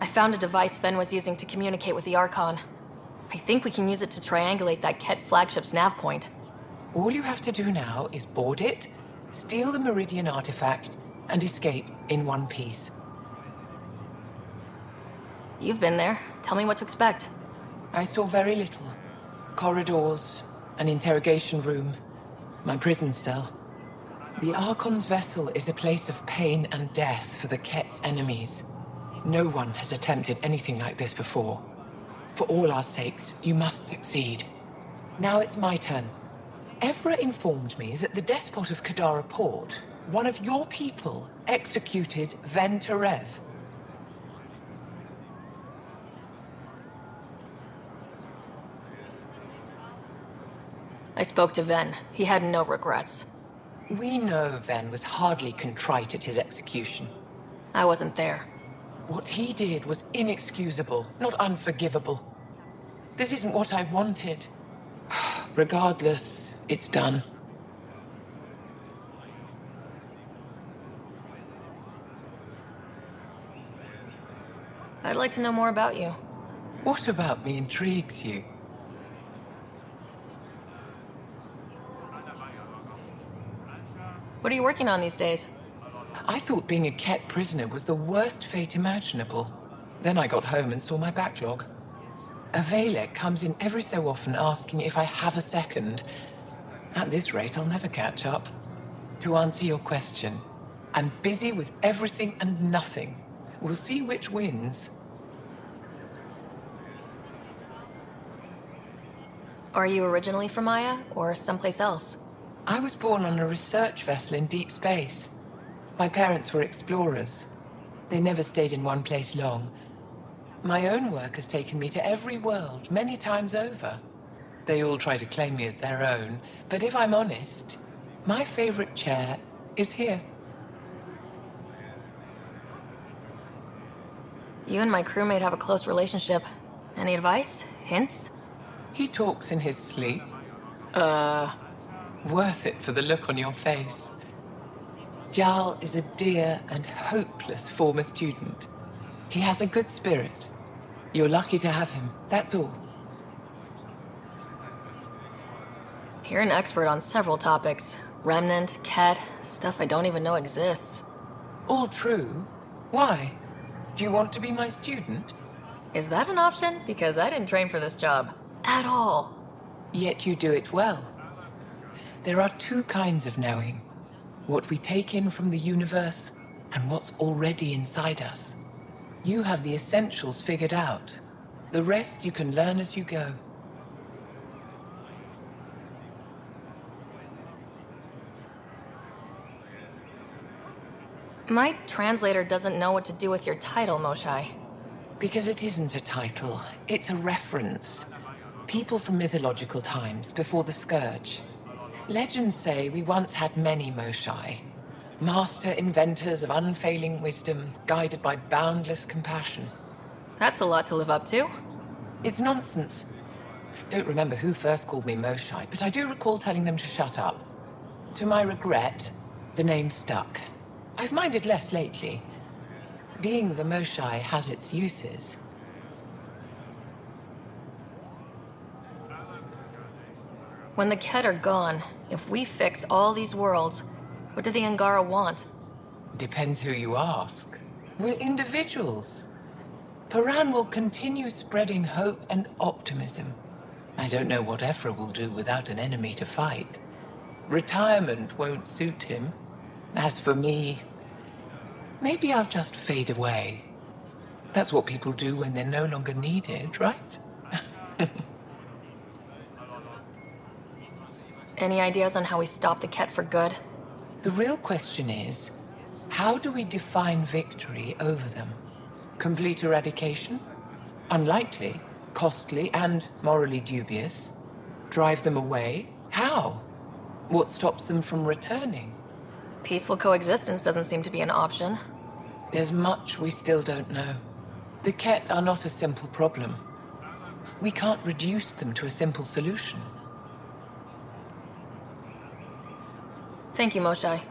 I found a device Ven was using to communicate with the Archon. I think we can use it to triangulate that Ket flagship's nav point. All you have to do now is board it, steal the Meridian artifact, and escape in one piece. You've been there. Tell me what to expect. I saw very little. Corridors, an interrogation room, my prison cell. The Archon's vessel is a place of pain and death for the Ket's enemies. No one has attempted anything like this before. For all our sakes, you must succeed. Now it's my turn. Evra informed me that the despot of Kadara Port, one of your people, executed Ven Terev. I spoke to Ven. He had no regrets. We know Ven was hardly contrite at his execution. I wasn't there. What he did was inexcusable, not unforgivable. This isn't what I wanted. Regardless, it's done. I'd like to know more about you. What about me intrigues you? What are you working on these days? I thought being a Ket prisoner was the worst fate imaginable. Then I got home and saw my backlog. A Valek comes in every so often asking if I have a second. At this rate, I'll never catch up. To answer your question, I'm busy with everything and nothing. We'll see which wins. Are you originally from Maya, or someplace else? I was born on a research vessel in deep space. My parents were explorers. They never stayed in one place long. My own work has taken me to every world, many times over. They all try to claim me as their own, but if I'm honest, my favorite chair is here. You and my crewmate have a close relationship. Any advice? Hints? He talks in his sleep. Worth it for the look on your face. Jarl is a dear and hopeless former student. He has a good spirit. You're lucky to have him, that's all. You're an expert on several topics. Remnant, Ket, stuff I don't even know exists. All true. Why? Do you want to be my student? Is that an option? Because I didn't train for this job. At all. Yet you do it well. There are two kinds of knowing. What we take in from the universe, and what's already inside us. You have the essentials figured out. The rest you can learn as you go. My translator doesn't know what to do with your title, Moshae. Because it isn't a title, it's a reference. People from mythological times, before the Scourge. Legends say we once had many Moshae. Master inventors of unfailing wisdom, guided by boundless compassion. That's a lot to live up to. It's nonsense. Don't remember who first called me Moshae, but I do recall telling them to shut up. To my regret, the name stuck. I've minded less lately. Being the Moshae has its uses. When the Ket are gone, if we fix all these worlds, what do the Angara want? Depends who you ask. We're individuals. Paran will continue spreading hope and optimism. I don't know what Ephra will do without an enemy to fight. Retirement won't suit him. As for me, maybe I'll just fade away. That's what people do when they're no longer needed, right? Any ideas on how we stop the Ket for good? The real question is, how do we define victory over them? Complete eradication? Unlikely, costly, and morally dubious. Drive them away? How? What stops them from returning? Peaceful coexistence doesn't seem to be an option. There's much we still don't know. The Ket are not a simple problem. We can't reduce them to a simple solution. Thank you, Moshae.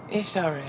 Ishare.